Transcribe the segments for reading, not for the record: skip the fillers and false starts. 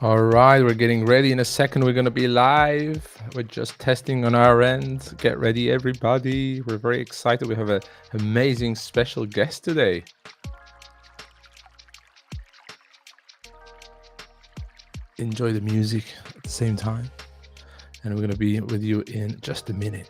All right, we're getting ready. In a second, we're going to be live. We're just testing on our end. Get ready, everybody. We're very excited. We have an amazing special guest today. Enjoy the music at the same time. And we're going to be with you in just a minute.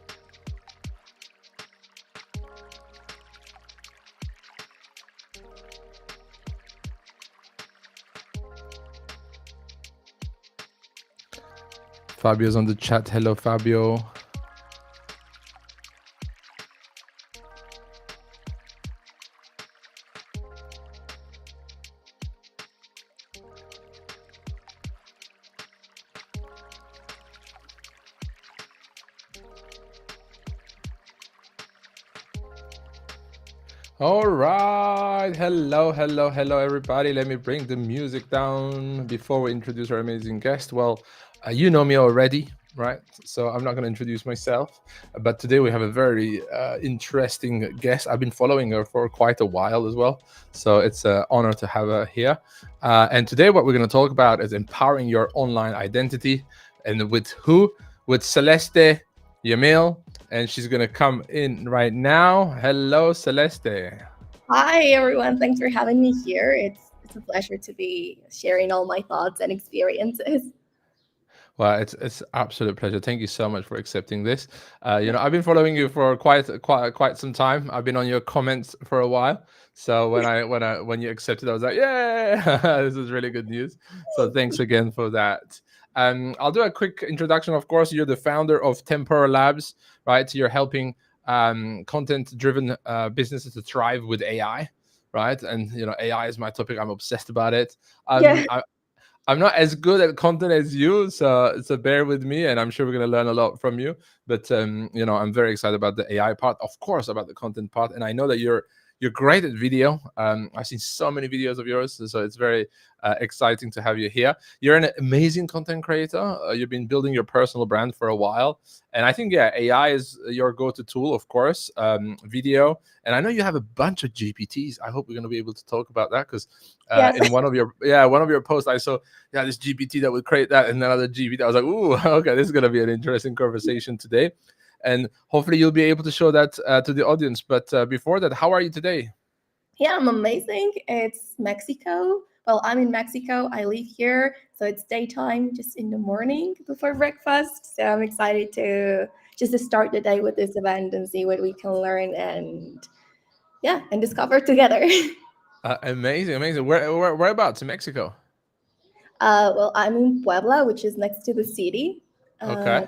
Fabio's on the chat. Hello, Fabio. All right. Hello, everybody. Let me bring the music down before we introduce our amazing guest. Well, you know me already, right? So I'm not going to introduce myself. But today we have a very interesting guest. I've been following her for quite a while as well. So it's an honor to have her here. And today what we're going to talk about is empowering your online identity. And with who? With Celeste Yamile, and she's gonna come in right now. Hello, Celeste. Hi, everyone. Thanks for having me here. It's a pleasure to be sharing all my thoughts and experiences. Well, it's an absolute pleasure. Thank you so much for accepting this. I've been following you for quite some time. I've been on your comments for a while. So when you accepted, I was like, yeah, this is really good news. So thanks again for that. I'll do a quick introduction. Of course, you're the founder of Tempora Labs, right? You're helping content-driven businesses to thrive with AI, right? And AI is my topic. I'm obsessed about it. Yeah. I'm not as good at content as you, so bear with me, and I'm sure we're gonna learn a lot from you. But I'm very excited about the AI part, of course, about the content part, and I know that you're great at video. I've seen so many videos of yours, so it's very exciting to have you here. You're an amazing content creator. You've been building your personal brand for a while, and I think AI is your go-to tool, of course. Video, and I know you have a bunch of GPTs. I hope we're going to be able to talk about that because Yes. in one of your posts, I saw this GPT that would create that, and another GPT. I was like, ooh, okay, this is going to be an interesting conversation today. And hopefully you'll be able to show that to the audience. But before that, how are you today? Yeah, I'm amazing. It's Mexico. Well, I'm in Mexico. I live here. So it's daytime, just in the morning before breakfast. So I'm excited to just to start the day with this event and see what we can learn and discover together. Amazing. Whereabouts in Mexico? Well, I'm in Puebla, which is next to the city. Okay.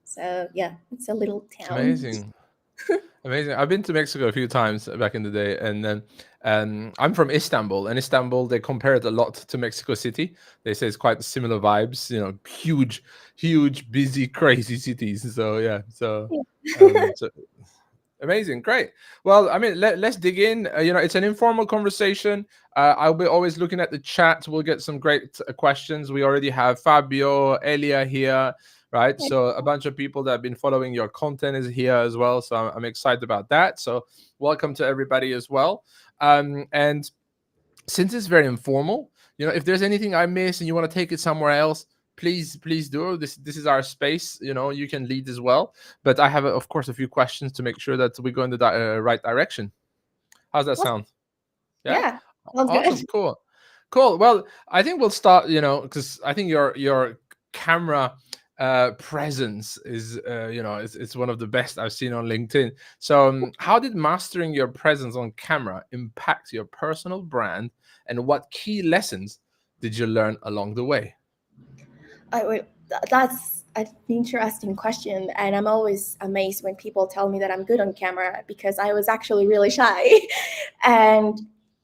So yeah, it's a little It's town. amazing. I've been to Mexico a few times back in the day, and then I'm from Istanbul. And Istanbul, they compare it a lot to Mexico City. They say it's quite similar vibes. Huge, busy, crazy cities. So yeah, so amazing, great. Well, I mean, let's dig in. It's an informal conversation. I'll be always looking at the chat. We'll get some great questions. We already have Fabio, Elia here, right? So a bunch of people that have been following your content is here as well. So I'm excited about that. So welcome to everybody as well. And since it's very informal, if there's anything I miss and you want to take it somewhere else, please do. This is our space. You can lead as well. But I have, of course, a few questions to make sure that we go in the right direction. How's that sound? Yeah, sounds Awesome. good. Cool. Well, I think we'll start. Because I think your camera presence is it's one of the best I've seen on LinkedIn. So how did mastering your presence on camera impact your personal brand, and what key lessons did you learn along the way? That's an interesting question, and I'm always amazed when people tell me that I'm good on camera because I was actually really shy, and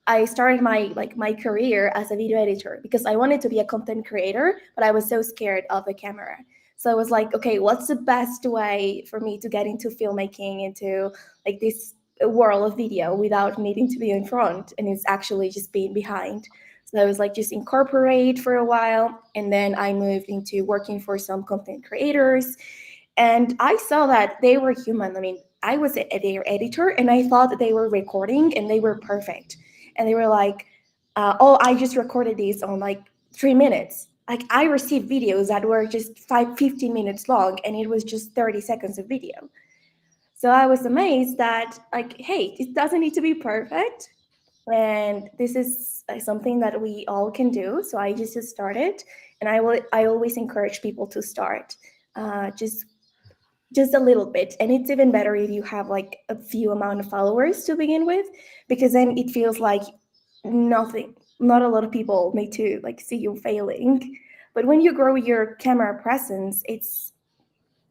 I started my career as a video editor because I wanted to be a content creator, but I was so scared of the camera. So I was like, okay, what's the best way for me to get into filmmaking, into like this world of video without needing to be in front? And it's actually just being behind. So I was like just incorporate for a while, and then I moved into working for some content creators, and I saw that they were human. I mean, I was their editor, and I thought that they were recording and they were perfect, and they were like, "Oh, I just recorded this on like 3 minutes." like I received videos that were just 15 minutes long, and it was just 30 seconds of video. So I was amazed that, like, hey, it doesn't need to be perfect, and this is something that we all can do. So I just started, and I always encourage people to start, just a little bit. And it's even better if you have like a few amount of followers to begin with, because then it feels like nothing, not a lot of people need to like see you failing. But when you grow your camera presence, it's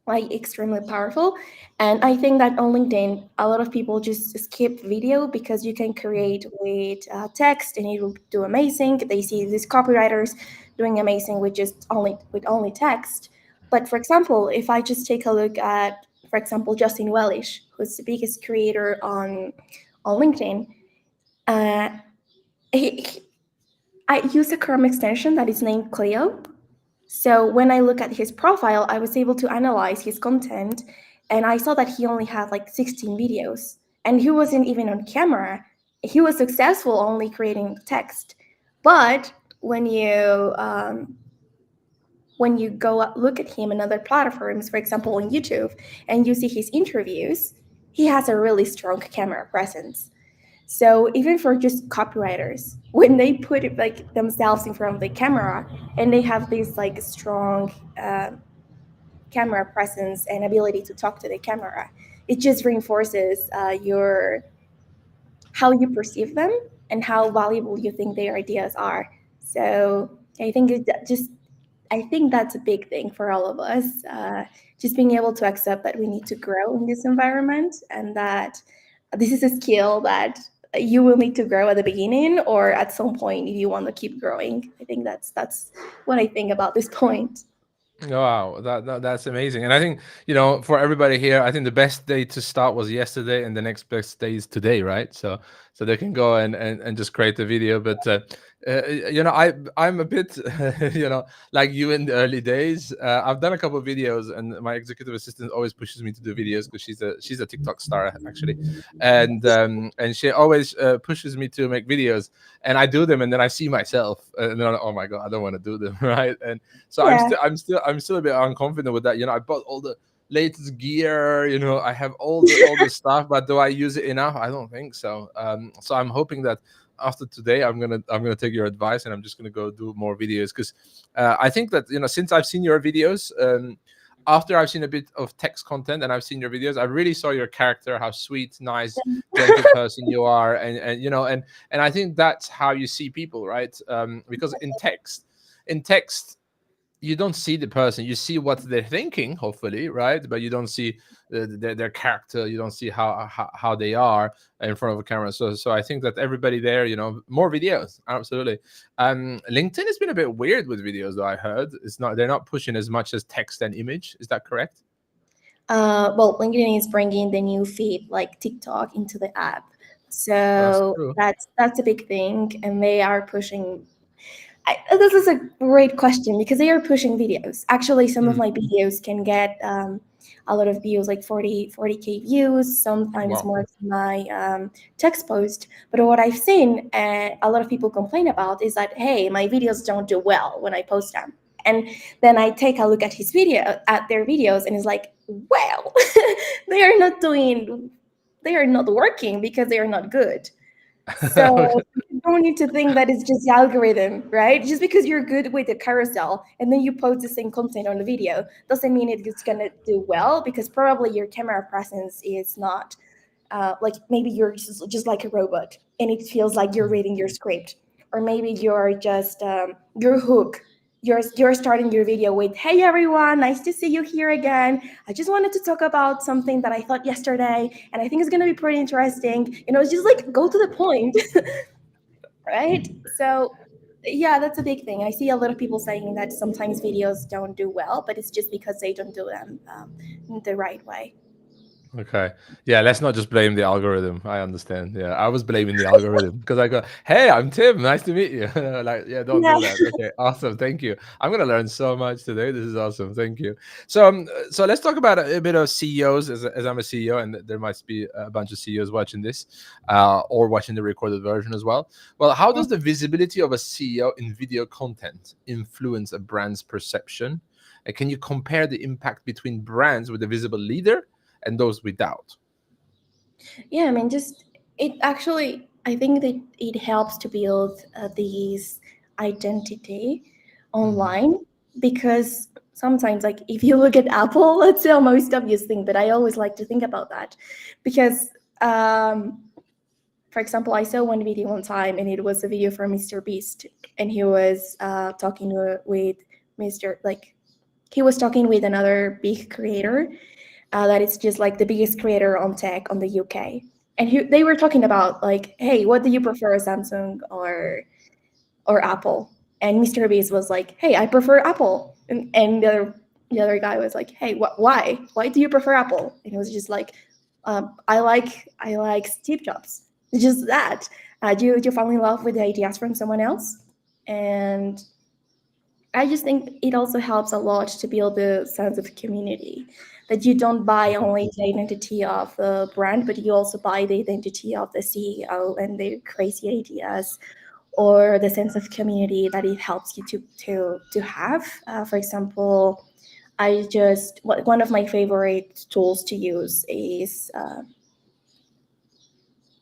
like extremely powerful. And I think that on LinkedIn, a lot of people just skip video because you can create with text and it will do amazing. They see these copywriters doing amazing with just only text. But for example, if I just take a look at, for example, Justin Wellish, who's the biggest creator on LinkedIn, uh, he, I use a Chrome extension that is named Clio. So when I look at his profile, I was able to analyze his content, and I saw that he only had like 16 videos, and he wasn't even on camera. He was successful only creating text. But when you go look at him in other platforms, for example on YouTube, and you see his interviews, he has a really strong camera presence. So even for just copywriters, when they put it, like themselves in front of the camera, and they have this like strong camera presence and ability to talk to the camera, it just reinforces your how you perceive them and how valuable you think their ideas are. So I think I think that's a big thing for all of us. Just being able to accept that we need to grow in this environment, and that this is a skill that you will need to grow at the beginning or at some point if you want to keep growing. I think that's what I think about this point. Wow, that's amazing. And I think, for everybody here, I think the best day to start was yesterday, and the next best day is today, right? So they can go and just create the video. But I'm a bit, like you in the early days. I've done a couple of videos, and my executive assistant always pushes me to do videos because she's a TikTok star actually, and she always pushes me to make videos, and I do them, and then I see myself, and then I'm like, oh my god, I don't want to do them, right? And so Yeah. I'm still a bit unconfident with that. I bought all the latest gear. I have all the stuff, but do I use it enough? I don't think so. So I'm hoping that after today, I'm gonna take your advice, and I'm just gonna go do more videos, because I think that since I've seen your videos. After I've seen a bit of text content and I've seen your videos, I really saw your character, how sweet, nice, gentle person you are, and I think that's how you see people, right? Because in text you don't see the person, you see what they're thinking, hopefully, right? But you don't see their character, you don't see how they are in front of a camera. So I think that everybody there, more videos, absolutely. LinkedIn has been a bit weird with videos, though. I heard they're not pushing as much as text and image. Is that correct? Well, LinkedIn is bringing the new feed like TikTok into the app, That's so true. that's a big thing, and they are pushing. This is a great question because they are pushing videos. Actually, some of Mm, my videos can get a lot of views, like 40K views, sometimes wow. more than my text post. But what I've seen a lot of people complain about is that, hey, my videos don't do well when I post them. And then I take a look at at their videos, and it's like, well, they are not doing, they are not working because they are not good. So you don't need to think that it's just the algorithm, right? Just because you're good with the carousel and then you post the same content on the video doesn't mean it's gonna do well, because probably your camera presence is not like maybe you're just like a robot and it feels like you're reading your script, or maybe you're just your hook. You're starting your video with, "Hey everyone, nice to see you here again. I just wanted to talk about something that I thought yesterday, and I think it's gonna be pretty interesting." It's just like go to the point, right? So yeah, that's a big thing. I see a lot of people saying that sometimes videos don't do well, but it's just because they don't do them the right way. Okay. Yeah, let's not just blame the algorithm. I understand. Yeah, I was blaming the algorithm because I go, "Hey, I'm Tim. Nice to meet you." Like, yeah, don't Yeah. do that. Okay, awesome. Thank you. I'm gonna learn so much today. This is awesome. Thank you. So let's talk about a bit of CEOs, as I'm a CEO, and there must be a bunch of CEOs watching this, or watching the recorded version as well. Well, how does the visibility of a CEO in video content influence a brand's perception? And can you compare the impact between brands with a visible leader and those without? Yeah, I mean, just it actually, I think that it helps to build these identity Hmm. online, because sometimes, like, if you look at Apple, it's the most obvious thing, but I always like to think about that because, for example, I saw one video one time, and it was a video for Mr. Beast, and he was talking with Mr. Like, he was talking with another big creator that is just like the biggest creator on tech on the UK. And they were talking about like, hey, what do you prefer, Samsung or Apple? And Mr. Beast was like, hey, I prefer Apple. And the other guy was like, hey, why? Why do you prefer Apple? And it was just like, I like Steve Jobs. It's just that. Do you fall in love with the ideas from someone else? And I just think it also helps a lot to build a sense of community, that you don't buy Mhm. only the identity of the brand, but you also buy the identity of the CEO and their crazy ideas, or the sense of community that it helps you to have. For example, one of my favorite tools to use is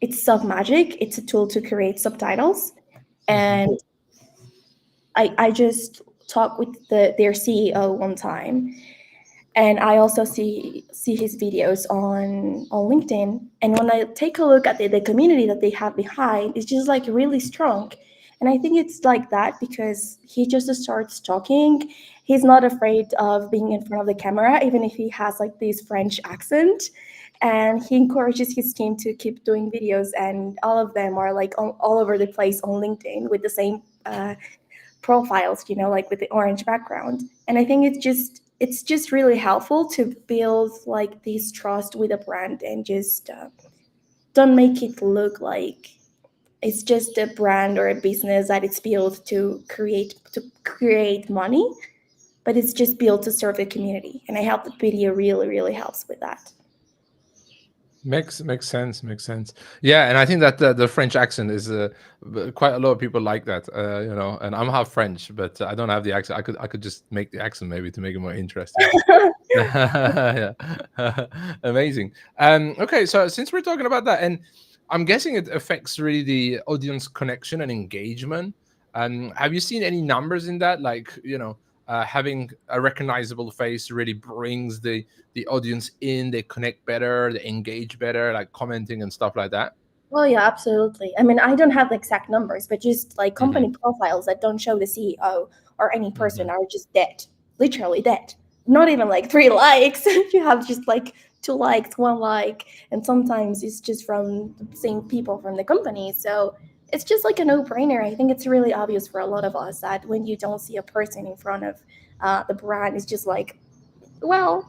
it's Submagic. It's a tool to create subtitles, Mhm. and I just talked with their CEO one time, and I also see his videos on LinkedIn. And when I take a look at the community that they have behind, it's just like really strong. And I think it's like that because he just starts talking. He's not afraid of being in front of the camera, even if he has like this French accent. And he encourages his team to keep doing videos, and all of them are like all over the place on LinkedIn with the same profiles, like with the orange background. And I think it's just really helpful to build like this trust with a brand, and just don't make it look like it's just a brand or a business that it's built to create money, but it's just built to serve the community. And I hope the video really, really helps with that. Makes sense. Makes sense. Yeah, and I think that the French accent is quite a lot of people like that. And I'm half French, but I don't have the accent. I could just make the accent maybe to make it more interesting. Yeah. Amazing. Okay, so since we're talking about that, and I'm guessing it affects really the audience connection and engagement. Have you seen any numbers in that? Like, having a recognizable face really brings the audience in, they connect better, they engage better, like commenting and stuff like that. Well, yeah, absolutely. I mean, I don't have the exact numbers, but just like Hmm. company profiles that don't show the CEO or any person Hmm. are just dead, literally dead. Not even like 3 likes. You have just like 2 likes, 1 like, and sometimes it's just from the same people from the company. So it's just like a no-brainer. I think it's really obvious for a lot of us that when you don't see a person in front of the brand, it's just like, well,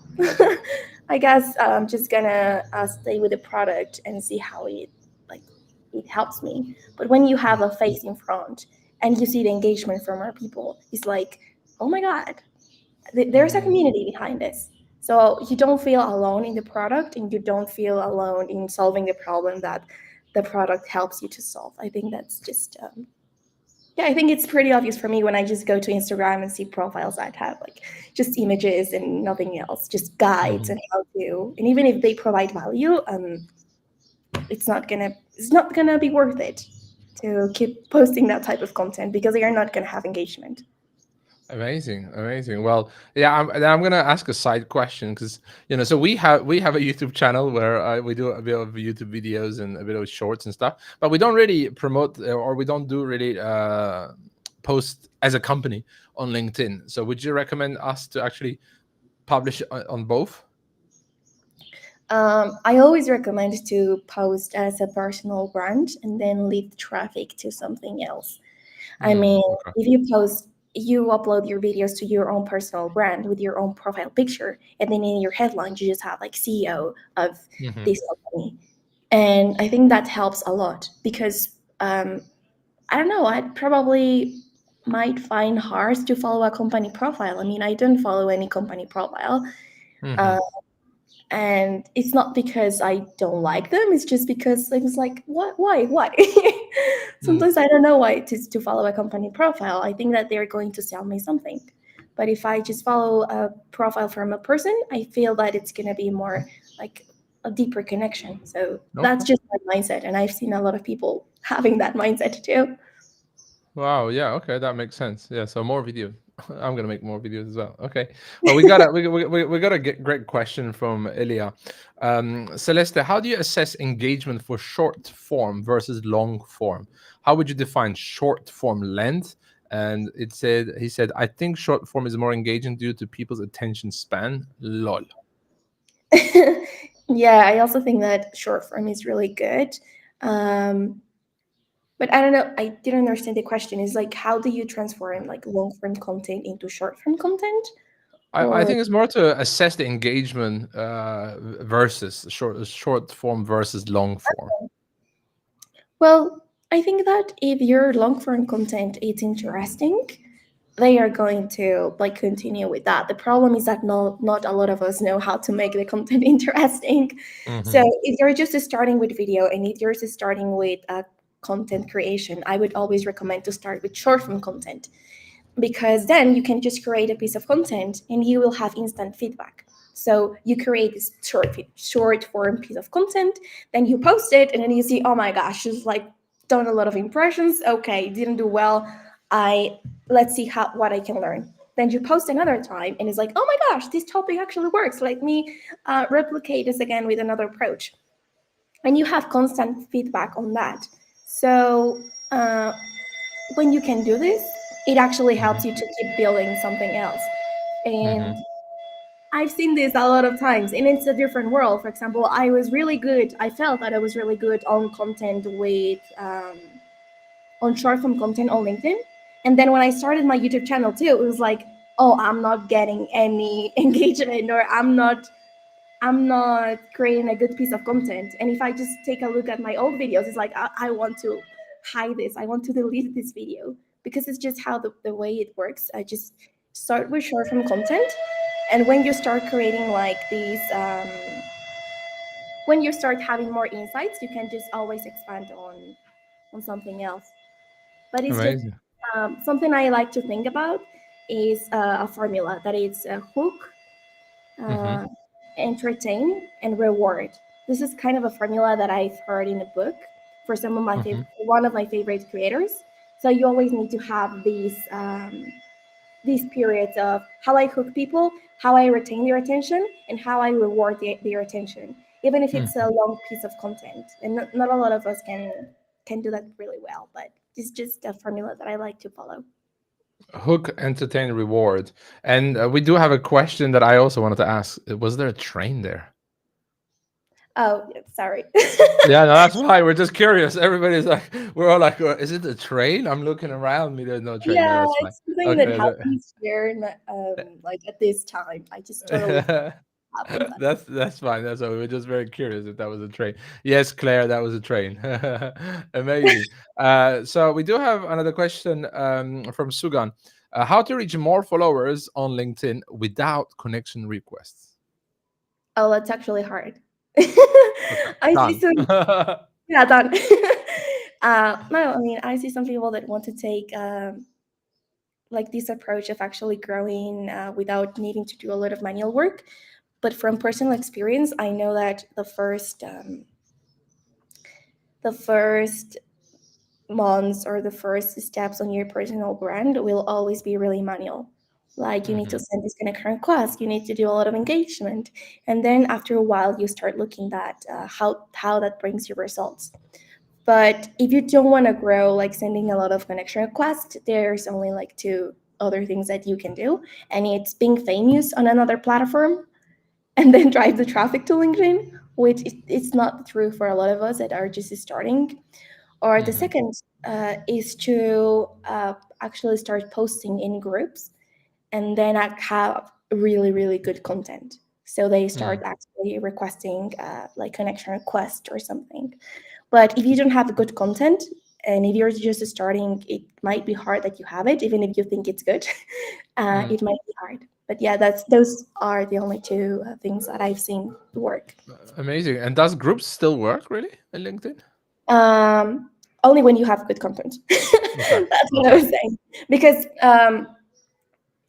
I guess I'm just gonna stay with the product and see how like it helps me. But when you have a face in front and you see the engagement from our people, it's like, oh my god, there's a Hmm. community behind this. So you don't feel alone in the product, and you don't feel alone in solving the problem that the product helps you to solve. I think that's just yeah, I think it's pretty obvious for me when I just go to Instagram and see profiles that have like just images and nothing else, just guides Hmm. and how to. And even if they provide value, it's not gonna be worth it to keep posting that type of content because they are not gonna have engagement. Amazing, amazing. Well, yeah, I'm gonna ask a side question because so we have a YouTube channel where we do a bit of YouTube videos and a bit of shorts and stuff, but we don't really promote, or we don't do really post as a company on LinkedIn. So would you recommend us to actually publish on both? I always recommend to post as a personal brand and then lead traffic to something else. I Mm, mean, okay. if you post you upload your videos to your own personal brand with your own profile picture, and then in your headline you just have like CEO of Hmm. this company. And I think that helps a lot because I don't know, I probably might find hard to follow a company profile. I mean, I don't follow any company profile. Hmm. uh, and it's not because I don't like them. It's just because it's like, what, why? Mm. Sometimes I don't know why to follow a company profile. I think that they're going to sell me something. But if I just follow a profile from a person, I feel that it's going to be more like a deeper connection. So that's Okay. just my mindset. And I've seen a lot of people having that mindset too. Wow. Yeah. Okay. That makes sense. Yeah. So more video. I'm gonna make more videos as well. Okay. Well, we got a great question from Ilya. Celeste, how do you assess engagement for short form versus long form? How would you define short form length? And he said, I think short form is more engaging due to people's attention span. Lol. Yeah, I also think that short form is really good. Um, but I don't know, I didn't understand the question. Is like, how do you transform like long form content into short form content? I Or, think it's more to assess the engagement versus short form versus long form. well, I think that if your long form content is interesting, they are going to like continue with that. The problem is that not a lot of us know how to make the content interesting. So Hmm. if you're just starting with video and if you're just starting with content creation, I would always recommend to start with short form content, because then you can just create a piece of content and you will have instant feedback. So you create this short form piece of content, then you post it, and then you see, oh my gosh, it's like done a lot of impressions. Okay, didn't do well. I Let's see how what I can learn. Then you post another time, and it's like, oh my gosh, this topic actually works. Let me replicate this again with another approach, and you have constant feedback on that. So uh, when you can do this, it actually Hmm. helps you to keep building something else. Hmm. And I've seen this a lot of times, and it's a different world. For example, I felt that I was really good on content on short form content on LinkedIn. And then when I started my YouTube channel too, it was like, oh, I'm not getting any engagement, or I'm not creating a good piece of content. And if I just take a look at my old videos, it's like, I want to hide this. I want to delete this video, because it's just how the way it works. I just start with short form content. And when you start creating like these, when you start having more insights, you can just always expand on something else. But it's just Amazing. something I like to think about is a formula that is a hook, Hmm. uh, entertain, and reward. This is kind of a formula that I've heard in a book for Hmm. one of my favorite creators. So you always need to have these periods of how I hook people, how I retain their attention, and how I reward their attention, even if it's a Hmm. long piece of content. And not a lot of us can do that really well, but it's just a formula that I like to follow. Hook, entertain, reward. And we do have a question that I also wanted to ask. Was there a train there? Oh, yeah, sorry. Yeah, no, that's why we're just curious. Everybody's like, we're all like, is it a train? I'm looking around me. There's no train. No, Yeah, that's fine. it's something that Okay. happens here, like at this time. I just totally happens. That's fine. That's why we were just very curious if that was a train. Yes, Claire, that was a train. Amazing. So we do have another question from Sugan. How to reach more followers on LinkedIn without connection requests? Oh, that's actually hard. Okay, I see done. some, yeah, done. No, I mean, I see some people that want to take like this approach of actually growing without needing to do a lot of manual work. But from personal experience, I know that the first months or the first steps on your personal brand will always be really manual. Like you need to Hmm. send this connection request, you need to do a lot of engagement, and then after a while you start looking at how that brings you results. But if you don't want to grow like sending a lot of connection requests, there's only like two other things that you can do, and it's being famous on another platform and then drive the traffic to LinkedIn, which it's not true for a lot of us that are just starting, Or the Mm-hmm. second is to actually start posting in groups and then I have really, really good content. So they start actually requesting like connection request or something. But if you don't have good content and if you're just starting, it might be hard that you have it, even if you think it's good. Mm. It might be hard. But yeah, those are the only two things that I've seen work. Amazing. And does groups still work really in LinkedIn? Um, Only when you have good content. Okay. That's what I Okay. was saying. Because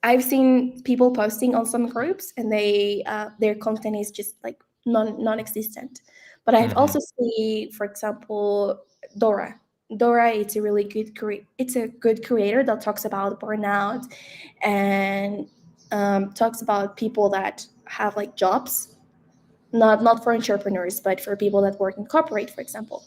I've seen people posting on some groups and they their content is just like non-existent. But I've Mm-hmm. also seen, for example, Dora. Dora, it's a really good it's a good creator that talks about burnout and talks about people that have like jobs, not for entrepreneurs, but for people that work in corporate, for example.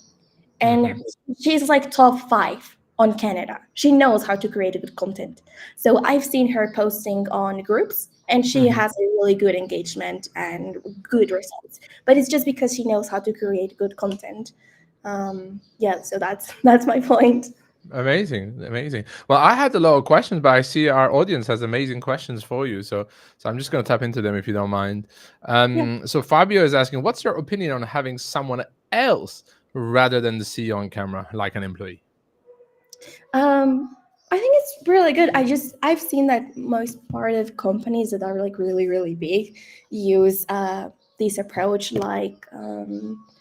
Mm-hmm. And she's like top 5 on Canada. She knows how to create good content. So I've seen her posting on groups and she Mm-hmm. has a really good engagement and good results. But it's just because she knows how to create good content. Yeah, so that's my point. Amazing, amazing. Well, I had a lot of questions, but I see our audience has amazing questions for you. So I'm just going to tap into them if you don't mind. Yeah. So Fabio is asking, what's your opinion on having someone else rather than the CEO on camera, like an employee? I think it's really good. I've seen that most part of companies that are like really really big use this approach, like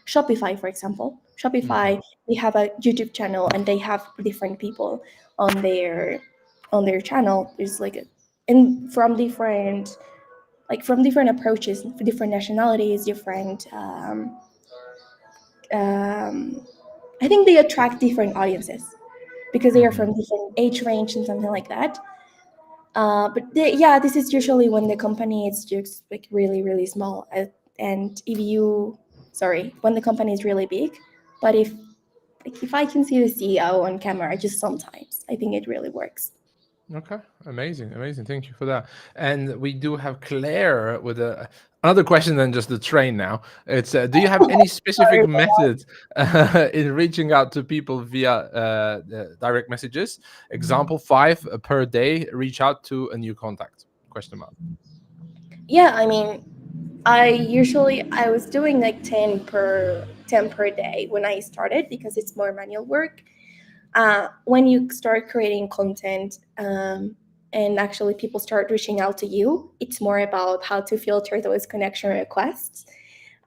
Shopify, for example. Hmm. Shopify, they have a YouTube channel and they have different people on their channel. There's like and from different approaches, different nationalities, different. Um, I think they attract different audiences because they are Hmm. from different age range and something like that. Yeah, this is usually when the company is just like really, really small. And if you, sorry, when the company is really big, but if I can see the CEO on camera, just sometimes I think it really works. Okay, amazing, amazing. Thank you for that. And we do have Claire with another question than just the train now. It's do you have any specific Sorry. methods in reaching out to people via direct messages? Example 5 per day. Reach out to a new contact? Question mark. Yeah, I mean, I was doing like 10 per day when I started because it's more manual work. When you start creating content and actually people start reaching out to you, it's more about how to filter those connection requests.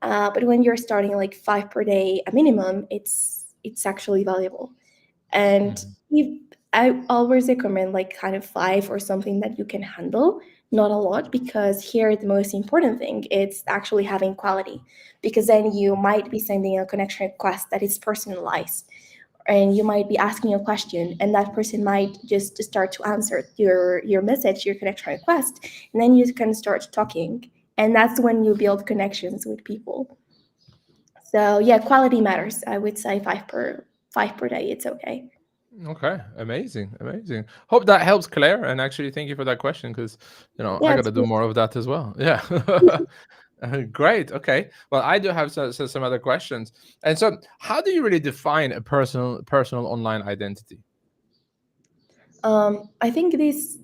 But when you're starting like 5 per day, a minimum, it's actually valuable. And Mhm. if, I always recommend like kind of 5 or something that you can handle, not a lot, because here the most important thing is actually having quality, because then you might be sending a connection request that is personalized and you might be asking a question and that person might just start to answer your message, your connection request, and then you can start talking, and that's when you build connections with people. So yeah, quality matters. I would say 5 per day, it's okay. Okay, amazing, amazing. Hope that helps, Claire. And actually, thank you for that question because I Yeah, got it's to do good. more of that as well. Yeah. Great. Okay. Well, I do have some other questions. And so, how do you really define a personal online identity? I think this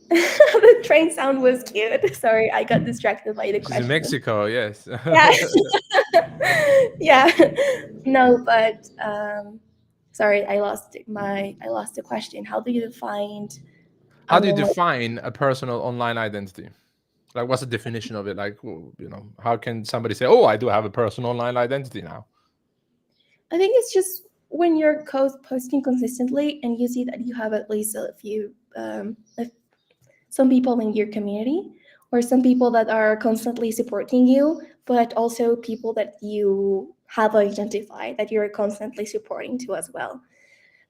the train sound was cute. Sorry, I got distracted by the She's in question. Mexico. Yes. Yeah. Yeah. No, but sorry, I lost the question. How do you define How an do you online? define a personal online identity? Like, what's the definition of it? Like, how can somebody say, "Oh, I do have a personal online identity now"? I think it's just when you're posting consistently and you see that you have at least a few some people in your community or some people that are constantly supporting you, but also people that you have identified that you're constantly supporting to as well.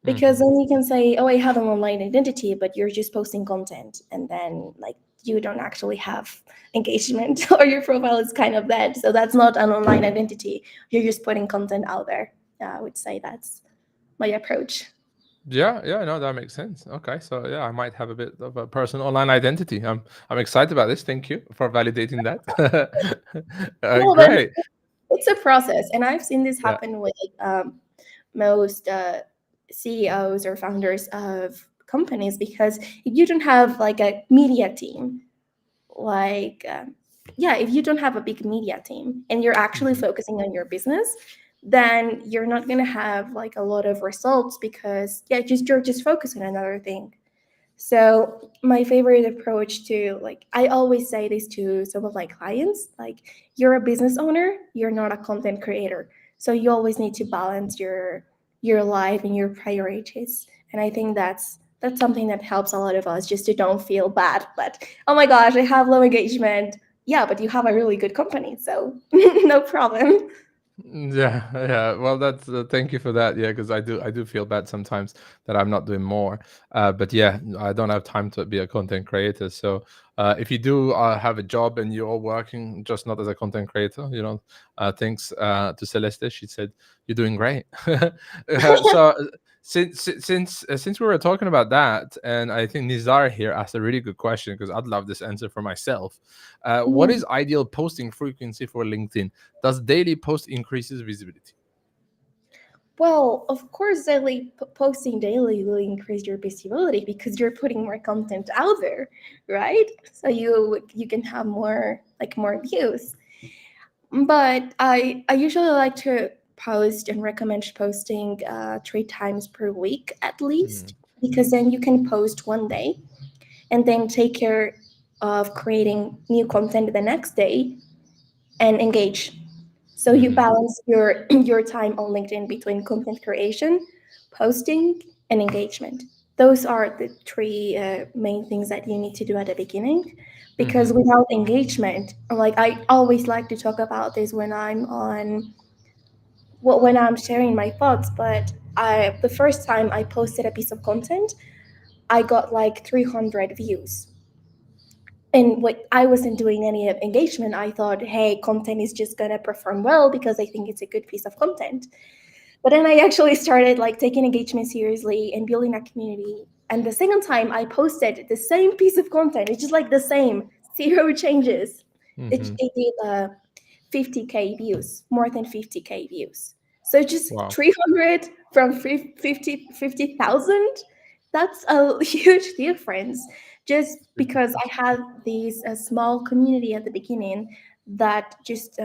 Because Hmm. then you can say, oh, I have an online identity, but you're just posting content and then like you don't actually have engagement or your profile is kind of dead. So that's not an online identity. You're just putting content out there. I would say that's my approach. Yeah, yeah, no, that makes sense. Okay, so yeah, I might have a bit of a personal online identity. I'm excited about this. Thank you for validating that. No, but Great. it's a process. And I've seen this Yeah. happen with most CEOs or founders of companies, because if you don't have like a media team, like yeah, if you don't have a big media team and you're actually Mhm. focusing on your business, then you're not going to have like a lot of results, because yeah, just you're just focusing on another thing. So my favorite approach to, like, I always say this to some of my clients, like, you're a business owner, you're not a content creator. So you always need to balance your life and your priorities. And I think that's something that helps a lot of us, just to don't feel bad. But oh my gosh, I have low engagement. Yeah, but you have a really good company, so no problem. Yeah, yeah. Well, that's thank you for that. Yeah, because I do feel bad sometimes that I'm not doing more. But yeah, I don't have time to be a content creator. So if you do have a job and you're working, just not as a content creator, thanks to Celeste. She said you're doing great. So since we were talking about that, and I think Nizar here asked a really good question, because I'd love this answer for myself. What Mm. is ideal posting frequency for LinkedIn? Does daily post increases visibility? Well, of course, posting daily will increase your visibility because you're putting more content out there, right? So you can have more views. But I usually like to post and recommend posting 3 times per week at least, Mm, because then you can post one day and then take care of creating new content the next day and engage. So you mhm, balance your your time on LinkedIn between content creation, posting, and engagement. Those are the three main things that you need to do at the beginning, because mhm, without engagement, like I always like to talk about this when I'm sharing my thoughts, but I the first time I posted a piece of content, I got like 300 views. And what I wasn't doing any engagement, I thought, hey, content is just gonna perform well because I think it's a good piece of content. But then I actually started like taking engagement seriously and building a community. And the second time I posted the same piece of content, it's just like the same, zero changes. mhm. It did 50K views, more than 50K views. So just Wow. 300 from 50,000. That's a huge difference. Just because I 50%. had this small community at the beginning that just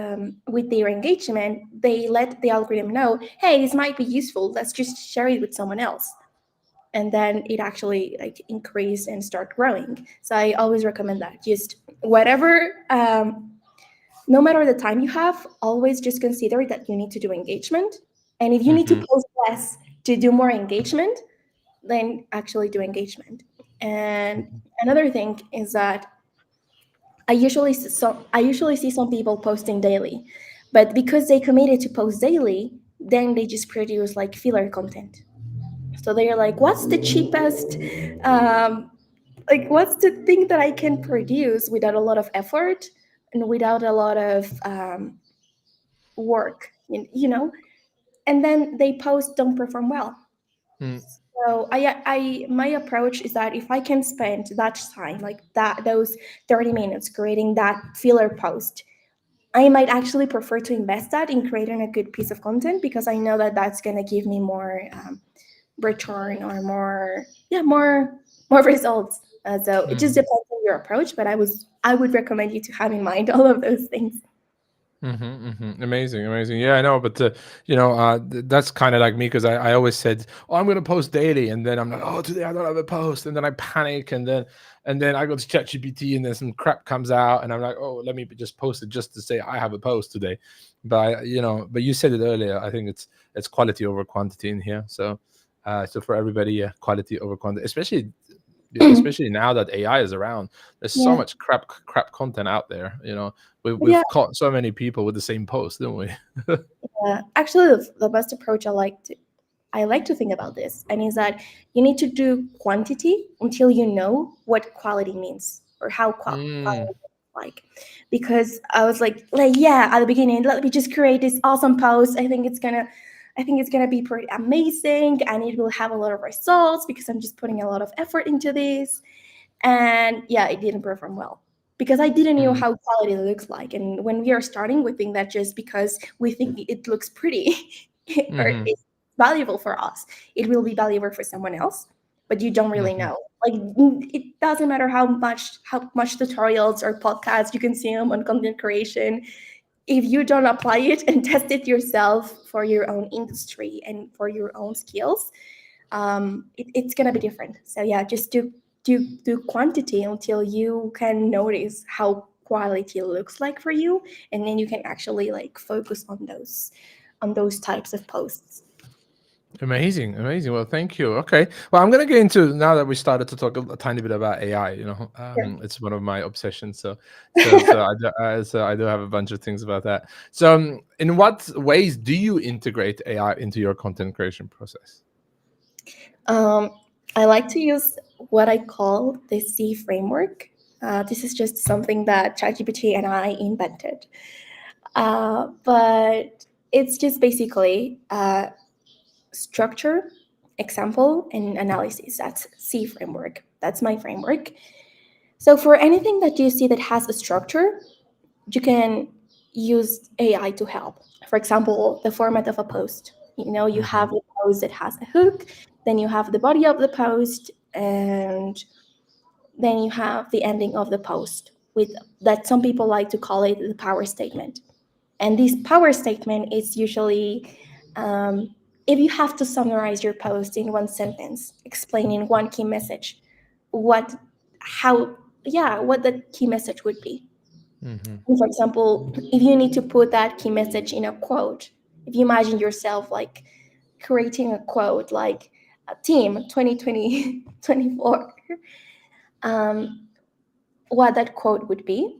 with their engagement, they let the algorithm know, hey, this might be useful. Let's just share it with someone else. And then it actually like increase and start growing. So I always recommend that. Just whatever no matter the time you have, always just consider that you need to do engagement. And if you need to Mhm, post less to do more engagement, then actually do engagement. And mhm, another thing is that I usually see some people posting daily, but because they committed to post daily, then they just produce like filler content. So they're like, "What's the cheapest? Um, what's the thing that I can produce without a lot of effort and without a lot of work, and then they post don't perform well. mm, So I my approach is that if I can spend that time, like that those 30 minutes creating that filler post, I might actually prefer to invest that in creating a good piece of content, because I know that that's going to give me more return, or more results. So it just mhm. depends on your approach, but I would recommend you to have in mind all of those things. Amazing, amazing. Yeah, I know, but that's kind of like me, because I always said, "Oh, I'm gonna post daily," and then I'm like, "Oh, today I don't have a post," and then I panic, and then I go to ChatGPT, and then some crap comes out, and I'm like, "Oh, let me just post it just to say I have a post today." But you said it earlier. I think it's quality over quantity in here. So for everybody, yeah, quality over quantity, especially now that AI is around. There's so Yeah, much crap content out there. yeah. We've caught so many people with the same post, don't we? Actually, the best approach I like to think about this, and is that you need to do quantity until you know what quality means, or how Mm, quality is like. Because I was like yeah, at the beginning, let me just create this awesome post. I think it's gonna be pretty amazing, and it will have a lot of results because I'm just putting a lot of effort into this. And yeah, it didn't perform well because I didn't know mm, how quality looks like. And when we are starting, we think that just because we think it looks pretty, or mhm. valuable for us, it will be valuable for someone else, but you don't really Hmm. know. Like, it doesn't matter how much tutorials or podcasts you consume on content creation. If you don't apply it and test it yourself for your own industry and for your own skills, it's gonna be different. So yeah, just do quantity until you can notice how quality looks like for you, and then you can actually like focus on those types of posts. Amazing, amazing. Well, thank you. Okay. Well, I'm gonna get into now that we started to talk a tiny bit about AI. Sure. It's one of my obsessions. So I do have a bunch of things about that. So, in what ways do you integrate AI into your content creation process? um, I like to use what I call the C framework. This is just something that ChatGPT and I invented, but it's just basically structure, example, and analysis. That's C framework. That's my framework. So for anything that you see that has a structure, you can use AI to help. For example, the format of a post. You Hmm. have a post that has a hook, then you have the body of the post, and then you have the ending of the post, with that some people like to call it the power statement. And this power statement is usually, if you have to summarize your post in one sentence, explaining one key message, what, how, yeah, what the key message would be. Hmm. For example, if you need to put that key message in a quote, if you imagine yourself like creating a quote like a team 2020 24, um, what that quote would be,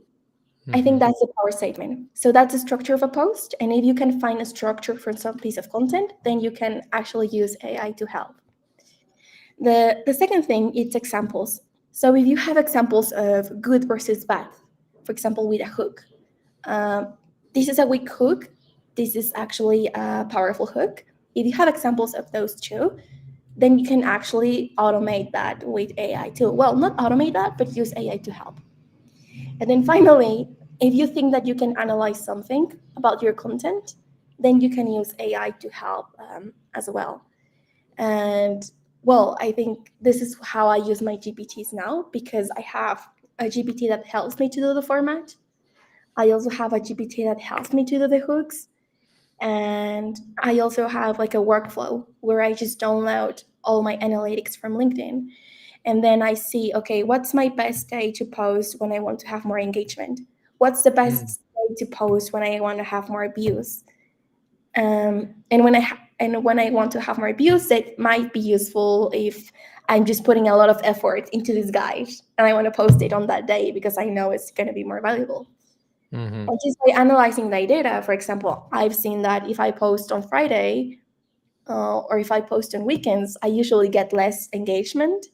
I think Hmm. that's the power statement. So that's the structure of a post. And if you can find a structure for some piece of content, then you can actually use AI to help. The second thing is examples. So if you have examples of good versus bad, for example, with a hook, um, this is a weak hook. This is actually a powerful hook. If you have examples of those two, then you can actually automate that with AI too. Well, not automate that, but use AI to help. And then finally, if you think that you can analyze something about your content, then you can use AI to help as well. And well, I think this is how I use my GPTs now, because I have a GPT that helps me to do the format. I also have a GPT that helps me to do the hooks. And I also have like a workflow where I just download all my analytics from LinkedIn. And then I see, okay, what's my best day to post when I want to have more engagement? What's the best day to post when I want to have more views? And when I want to have more views, it might be useful if I'm just putting a lot of effort into this guide and I want to post it on that day because I know it's going to be more valuable. Hmm. And just by analyzing my data, for example, I've seen that if I post on Friday, or if I post on weekends, I usually get less engagement.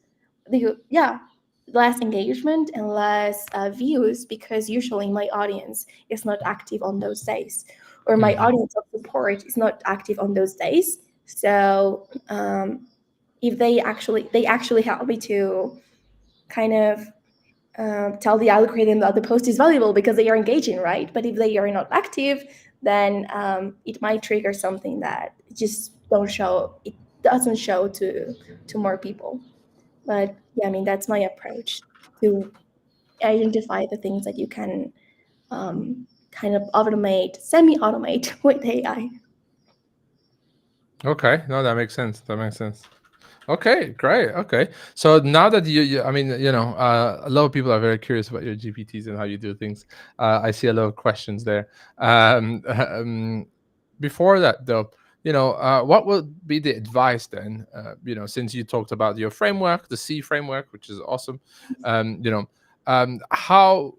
Yeah, less engagement and less views, because usually my audience is not active on those days, or my Hmm. audience of support is not active on those days. So if they actually help me to kind of tell the algorithm that the post is valuable because they are engaging, right? But if they are not active, then it might trigger something that just don't show. It doesn't show to more people. But yeah, I mean that's my approach to identify the things that you can kind of automate, semi-automate with AI. Okay, no, that makes sense. That makes sense. Okay, great. Okay, so now that I mean, a lot of people are very curious about your GPTs and how you do things. I see a lot of questions there. Before that, though, what would be the advice then? Since you talked about your framework, the C framework, which is awesome. How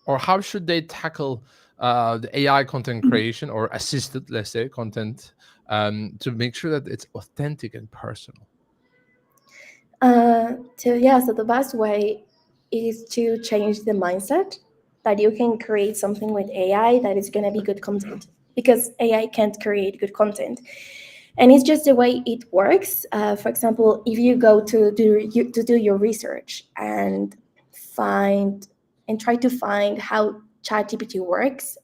or how should they tackle the AI content creation or assisted, let's say, content to make sure that it's authentic and personal? So the best way is to change the mindset that you can create something with AI that is going to be good content, because AI can't create good content, and it's just the way it works. For example, if you go to do your research and find and try to find how ChatGPT works,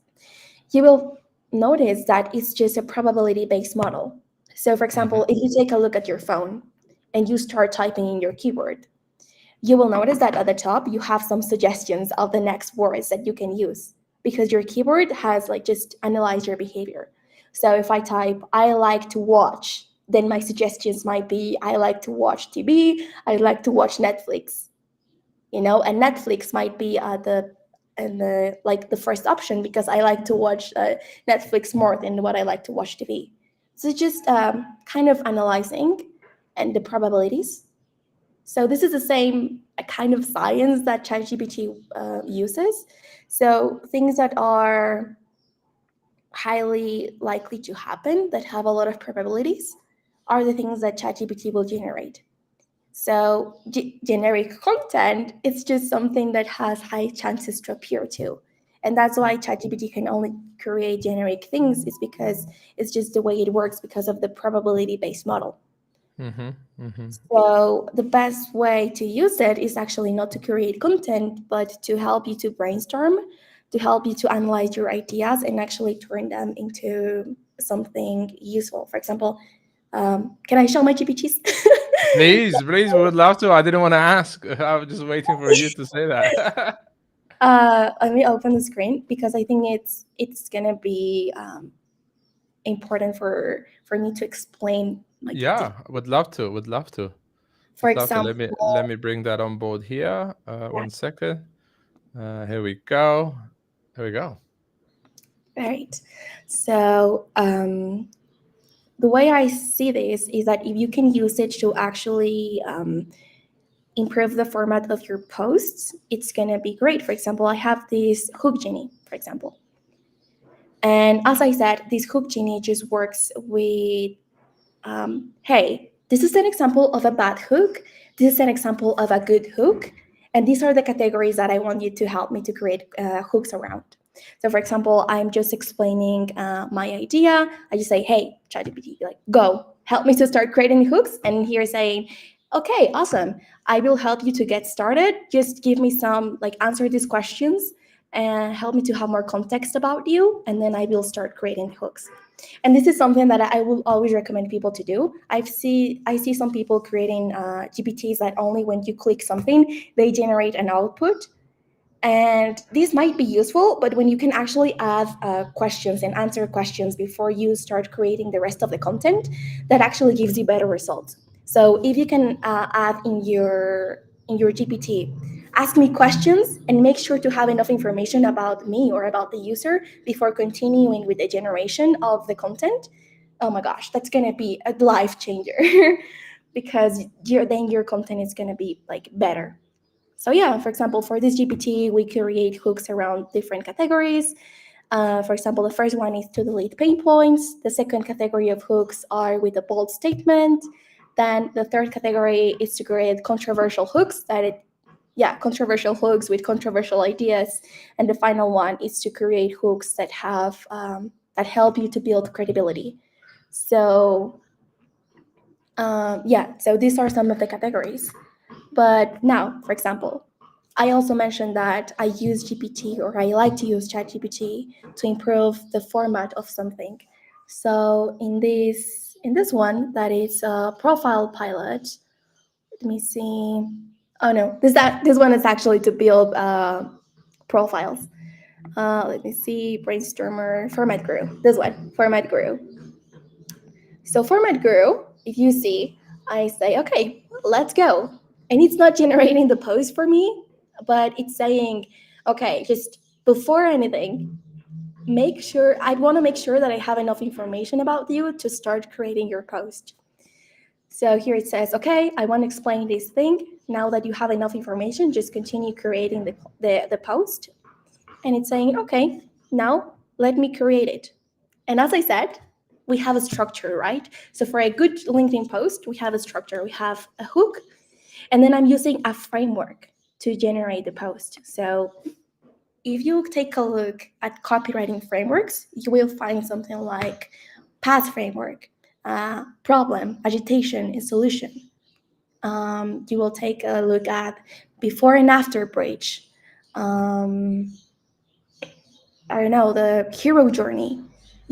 you will notice that it's just a probability based model. So, for example, if you take a look at your phone and you start typing in your keyboard, you will notice that at the top you have some suggestions of the next words that you can use because your keyboard has like just analyzed your behavior. So if I type I like to watch, then my suggestions might be I like to watch TV, I like to watch Netflix, and Netflix might be the first option because I like to watch Netflix more than what I like to watch TV. So just kind of analyzing and the probabilities. So this is the same kind of science that ChatGPT uses. So things that are highly likely to happen, that have a lot of probabilities, are the things that ChatGPT will generate. So generic content, it's just something that has high chances to appear to. And that's why ChatGPT can only create generic things, is because it's just the way it works because of the probability-based model. So the best way to use it is actually not to create content, but to help you to brainstorm, to help you to analyze your ideas and actually turn them into something useful. For example, can I show my GPTs? Please, please, we would love to. I didn't want to ask. I was just waiting for you to say that. Let me open the screen because I think it's gonna be important for me to explain my GPT. Yeah, would love to. Would love to. For Would love to. example, Let me bring that on board here. 1 second. Here we go. Here we go. right? So the way I see this is that if you can use it to actually improve the format of your posts, it's gonna be great. For example, I have this hook genie, for example. And as I said, this hook genie just works with, hey, this is an example of a bad hook. This is an example of a good hook. And these are the categories that I want you to help me to create hooks around. So, for example, I'm just explaining my idea. I just say, hey, ChatGPT, like, go, help me to start creating hooks. And here saying, okay, awesome. I will help you to get started. Just give me some, like, answer these questions and help me to have more context about you. And then I will start creating hooks. And this is something that I will always recommend people to do. I see some people creating GPTs that only when you click something, they generate an output. And this might be useful, but when you can actually add questions and answer questions before you start creating the rest of the content, that actually gives you better results. So if you can add in your GPT, ask me questions and make sure to have enough information about me or about the user before continuing with the generation of the content. Oh my gosh, that's gonna be a life changer because then your content is gonna be like better. So yeah, for example, for this GPT, we create hooks around different categories. For example, the first one is to delete pain points. The second category of hooks are with a bold statement. Then the third category is to create controversial hooks controversial hooks with controversial ideas. And the final one is to create hooks that have that help you to build credibility. So so these are some of the categories. But now, for example, I also mentioned that I use GPT, or I like to use ChatGPT to improve the format of something. So in this one, that is a profile pilot. Let me see. Oh no, this one is actually to build profiles. Let me see. Brainstormer, Format Guru. This one, Format Guru. So Format Guru, if you see, I say, okay, let's go. And it's not generating the post for me, but it's saying, okay, just before anything, I want to make sure that I have enough information about you to start creating your post. So here it says, okay, I want to explain this thing. Now that you have enough information, just continue creating the post. And it's saying, okay, now let me create it. And as I said, we have a structure, right? So for a good LinkedIn post, we have a structure. We have a hook, and then I'm using a framework to generate the post. So if you take a look at copywriting frameworks, you will find something like path framework, problem, agitation, and solution. You will take a look at before and after bridge. I don't know, the hero journey.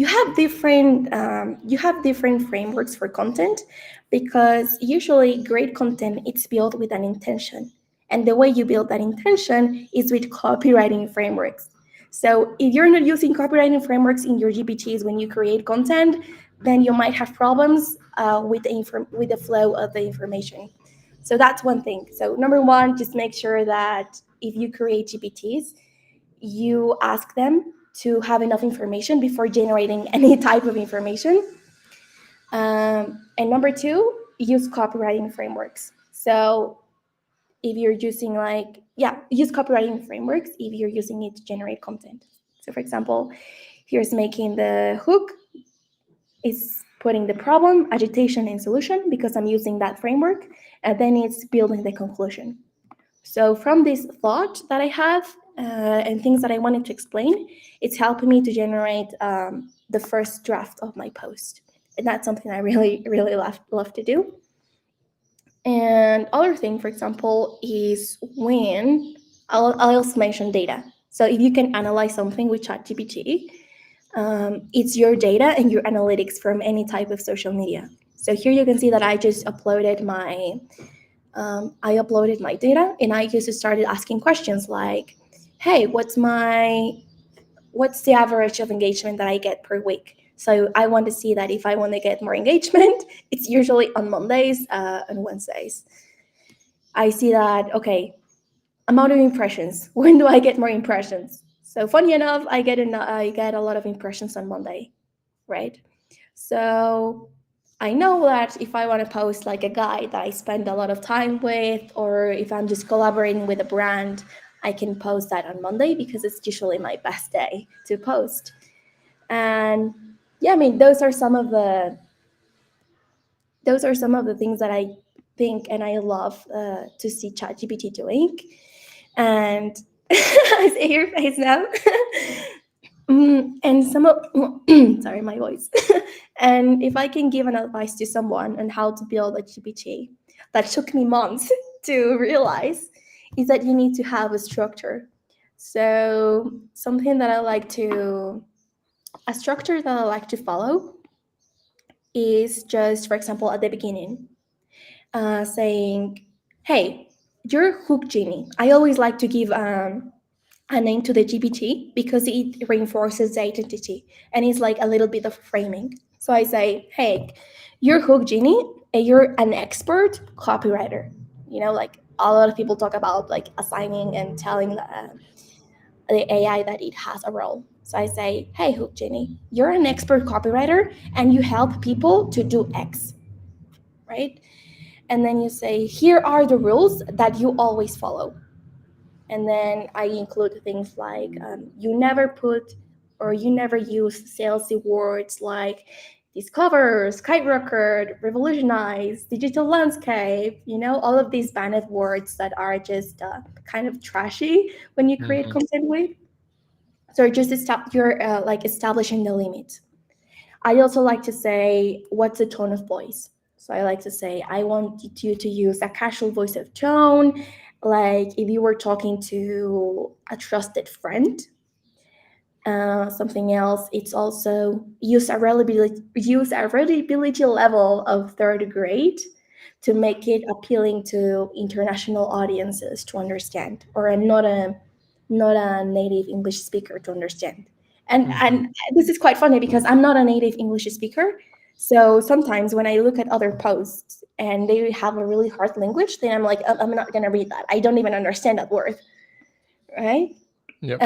you have different frameworks for content, because usually great content it's built with an intention, and the way you build that intention is with copywriting frameworks. So if you're not using copywriting frameworks in your GPTs when you create content, then you might have problems with the flow of the information. So that's one thing. So number one, just make sure that if you create GPTs, you ask them to have enough information before generating any type of information. And number two, use copywriting frameworks. So if you're using use copywriting frameworks if you're using it to generate content. So for example, here's making the hook, is putting the problem, agitation, and solution, because I'm using that framework, and then it's building the conclusion. So from this thought that I have and things that I wanted to explain, it's helping me to generate the first draft of my post. And that's something I really, really love to do. And other thing, for example, is when I'll also mention data. So if you can analyze something with ChatGPT, it's your data and your analytics from any type of social media. So here you can see that I just uploaded my data, and I just started asking questions like, hey, what's the average of engagement that I get per week? So I want to see that if I want to get more engagement, it's usually on Mondays and Wednesdays. I see that, okay, amount of impressions. When do I get more impressions? So funny enough, I get a lot of impressions on Monday, right? So I know that if I want to post like a guy that I spend a lot of time with, or if I'm just collaborating with a brand, I can post that on Monday because it's usually my best day to post. And yeah, I mean, those are some of the things that I think and I love to see ChatGPT doing. And I see your face now. And some of sorry, my voice. And if I can give an advice to someone on how to build a GPT that took me months to realize, is that you need to have a structure. So a structure that I like to follow is just, for example, at the beginning, saying, hey, you're a hook genie. I always like to give a name to the GPT because it reinforces the identity, and it's like a little bit of framing. So I say, hey, you're hook genie and you're an expert copywriter. Like a lot of people talk about like assigning and telling the AI that it has a role. So I say, hey, hook genie, you're an expert copywriter and you help people to do X, right? And then you say, here are the rules that you always follow. And then I include things like you never use salesy words like discover, skyrocket, revolutionize, digital landscape, all of these banned words that are just kind of trashy when you create content with. So you're establishing the limit. I also like to say, what's the tone of voice? So I like to say, I want you to use a casual voice of tone, like if you were talking to a trusted friend. Something else, it's also use a readability level of third grade to make it appealing to international audiences to understand, or not a native English speaker to understand. And this is quite funny because I'm not a native English speaker. So sometimes when I look at other posts and they have a really hard language, then I'm like, I'm not going to read that. I don't even understand that word, right? Yep.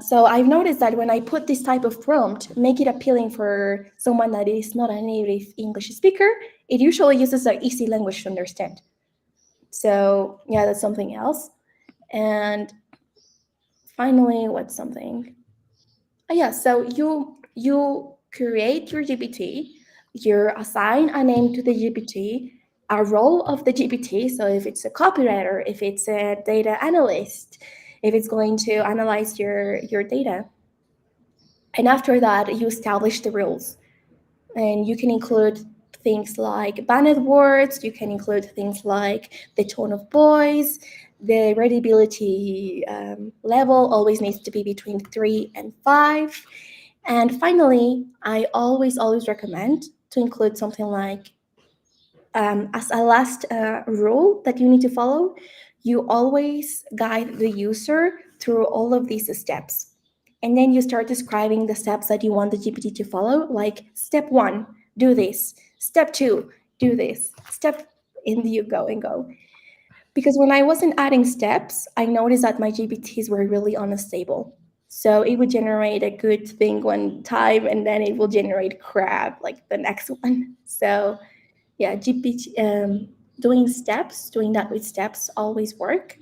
So I've noticed that when I put this type of prompt, make it appealing for someone that is not a native English speaker, it usually uses an easy language to understand. So yeah, that's something else. And finally, what's something? Oh, yeah, so you create your GPT, you assign a name to the GPT, a role of the GPT. So if it's a copywriter, if it's a data analyst, if it's going to analyze your data. And after that, you establish the rules. And you can include things like banned words, you can include things like the tone of voice, the readability level always needs to be between 3 and 5. And finally, I always recommend to include something like, as a last rule that you need to follow, you always guide the user through all of these steps. And then you start describing the steps that you want the GPT to follow, like step one, do this. Step two, do this. Step, and you go and go. Because when I wasn't adding steps, I noticed that my GPTs were really unstable. So it would generate a good thing one time and then it will generate crap like the next one. So yeah, GPT, doing that with steps always work.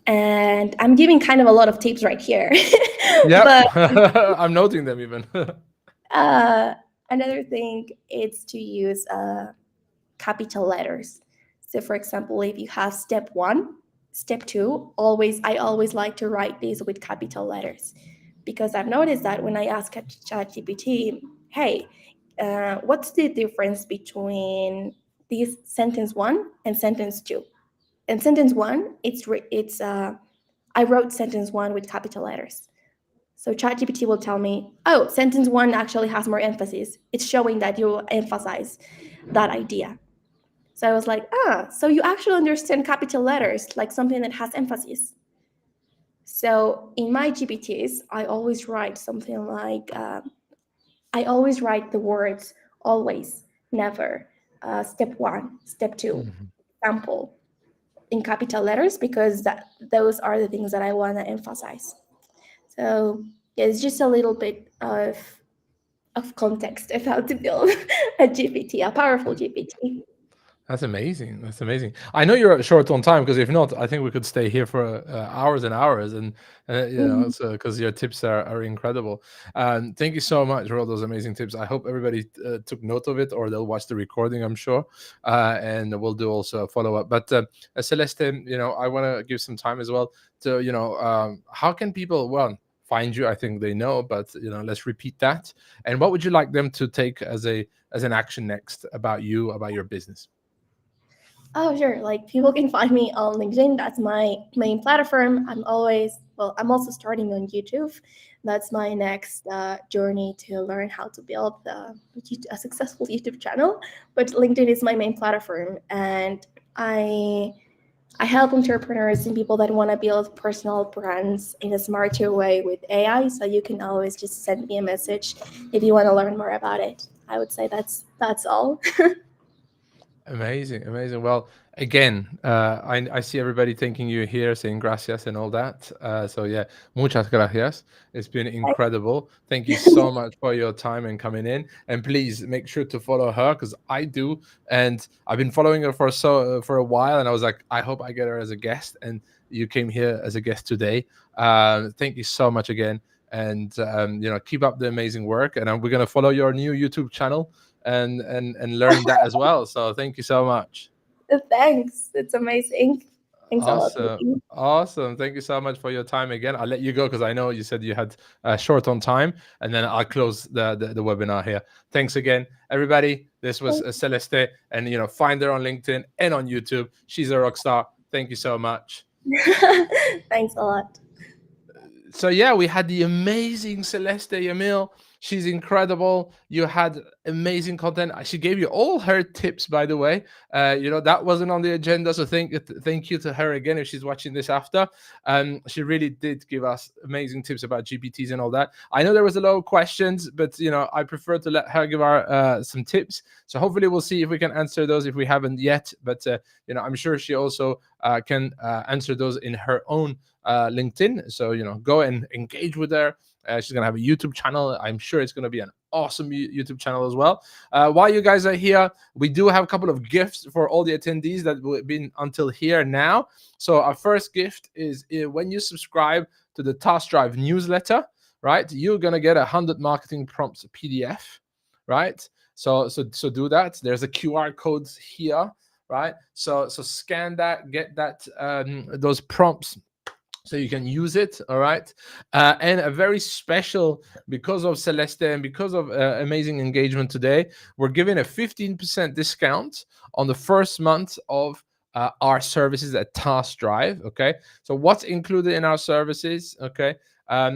And I'm giving kind of a lot of tips right here. Yep. But I'm noting them even. uh, another thing is to use capital letters. So, for example, if you have step one, step two, I always like to write these with capital letters, because I've noticed that when I ask ChatGPT, hey, what's the difference between this sentence one and sentence two? And sentence one, I wrote sentence one with capital letters. So ChatGPT will tell me, oh, sentence one actually has more emphasis. It's showing that you emphasize that idea. So I was like, so you actually understand capital letters, like something that has emphasis. So in my GPTs, I always write something like, I always write the words always, never, step one, step two, Mhm. example, in capital letters, because those are the things that I want to emphasize. So yeah, it's just a little bit of context of how to build a GPT, a powerful GPT. That's amazing. That's amazing. I know you're short on time because if not, I think we could stay here for hours and hours. And Mhm. so because your tips are incredible. Thank you so much for all those amazing tips. I hope everybody took note of it, or they'll watch the recording. I'm sure, and we'll do also a follow up. But Celeste, I want to give some time as well to how can people find you? I think they know, but let's repeat that. And what would you like them to take as an action next about you, about your business? Oh, sure. Like people can find me on LinkedIn. That's my main platform. I'm also starting on YouTube. That's my next journey to learn how to build a successful YouTube channel. But LinkedIn is my main platform. And I I help entrepreneurs and people that want to build personal brands in a smarter way with AI. So you can always just send me a message if you want to learn more about it. I would say that's all. Amazing, amazing. Well, again, I see everybody thanking you here, saying gracias and all that. So yeah, muchas gracias. It's been incredible. Thank you so much for your time and coming in. And please make sure to follow her because I do, and I've been following her for a while. And I was like, I hope I get her as a guest, and you came here as a guest today. Thank you so much again, and keep up the amazing work. And we're gonna follow your new YouTube channel and learn that as well. So thank you so much. Thanks. It's amazing. Thanks a lot. Awesome. Awesome. Thank you so much for your time again. I'll let you go because I know you said you had short on time, and then I'll close the webinar here. Thanks again, everybody. This was Celeste, and find her on LinkedIn and on YouTube. She's a rock star. Thank you so much. Thanks a lot. So yeah, we had the amazing Celeste Yamile. She's incredible. You had amazing content. She gave you all her tips, by the way. That wasn't on the agenda, so thank you to her again if she's watching this after. She really did give us amazing tips about GPTs and all that. I know there was a lot of questions, but I prefer to let her give our some tips. So hopefully we'll see if we can answer those if we haven't yet. But I'm sure she also can answer those in her own LinkedIn. So go and engage with her. She's gonna have a YouTube channel. I'm sure it's gonna be an awesome YouTube channel as well. While you guys are here, we do have a couple of gifts for all the attendees that have been until here now. So our first gift is when you subscribe to the Task Drive newsletter, right? You're gonna get 100 marketing prompts PDF, right? So do that. There's a QR code here, right? So scan that, get that those prompts so you can use it. All right. And a very special, because of Celeste and because of amazing engagement today, we're giving a 15% discount on the first month of our services at Task Drive. Okay, so what's included in our services? Okay,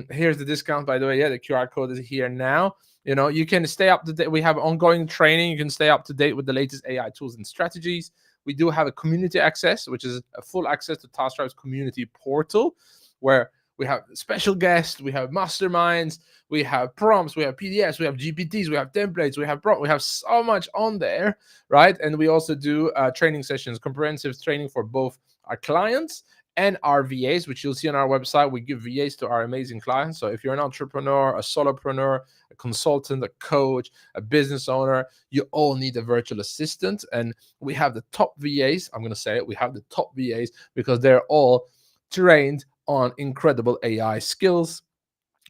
Here's the discount, by the way. Yeah, the QR code is here now. You can stay up to date. We have ongoing training. You can stay up to date with the latest AI tools and strategies. We do have a community access, which is a full access to Taskdrive's community portal, where we have special guests, we have masterminds, we have prompts, we have PDFs, we have GPTs, we have templates, we have so much on there, right? And we also do training sessions, comprehensive training for both our clients and our VAs, which you'll see on our website. We give VAs to our amazing clients. So if you're an entrepreneur, a solopreneur, a consultant, a coach, a business owner, you all need a virtual assistant. And we have the top VAs. I'm going to say it. We have the top VAs because they're all trained on incredible AI skills,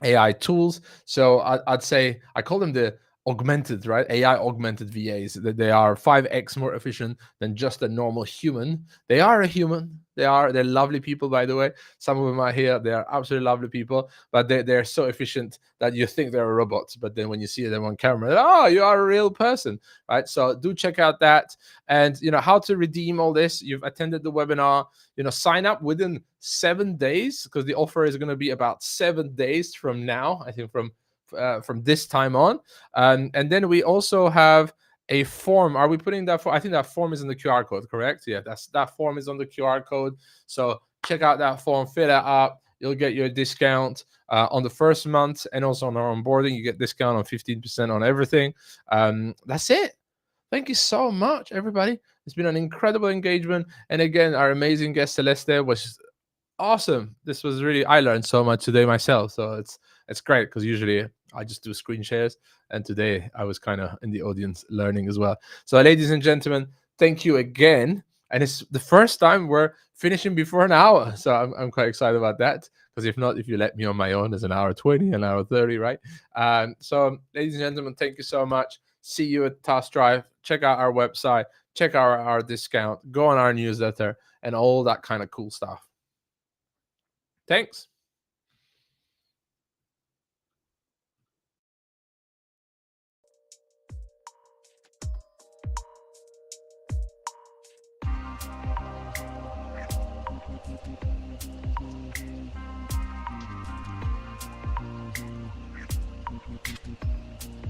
AI tools. So I'd say I call them the augmented, right? AI augmented VAs. That they are 5x more efficient than just a normal human. They are a human. They're lovely people, by the way. Some of them are here. They are absolutely lovely people, but they're so efficient that you think they're a robot. But then when you see them on camera, oh, you are a real person, right? So do check out that. And how to redeem all this. You've attended the webinar. Sign up within 7 days, because the offer is going to be about 7 days from now. I think from this time on. And then we also have a form. Are we putting that for? I think that form is in the QR code, correct? Yeah, that form is on the QR code. So check out that form, fill it up. You'll get your discount on the first month, and also on our onboarding, you get discount on 15% on everything. That's it. Thank you so much, everybody. It's been an incredible engagement. And again, our amazing guest Celeste was awesome. This was really, I learned so much today myself. So it's great, because usually I just do screen shares, and today I was kind of in the audience learning as well. So ladies and gentlemen, thank you again. And it's the first time we're finishing before an hour. So I'm quite excited about that, because if you let me on my own, there's an hour 20, an hour 30, right? So ladies and gentlemen, thank you so much. See you at Taskdrive. Check out our website, check out our discount, go on our newsletter, and all that kind of cool stuff. Thanks.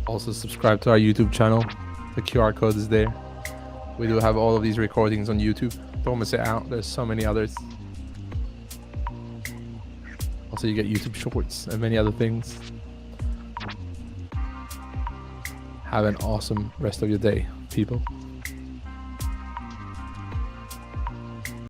Also subscribe to our YouTube channel. The QR code is there. We do have all of these recordings on YouTube. Don't miss it out. There's so many others. Also, you get YouTube Shorts and many other things. Have an awesome rest of your day, people.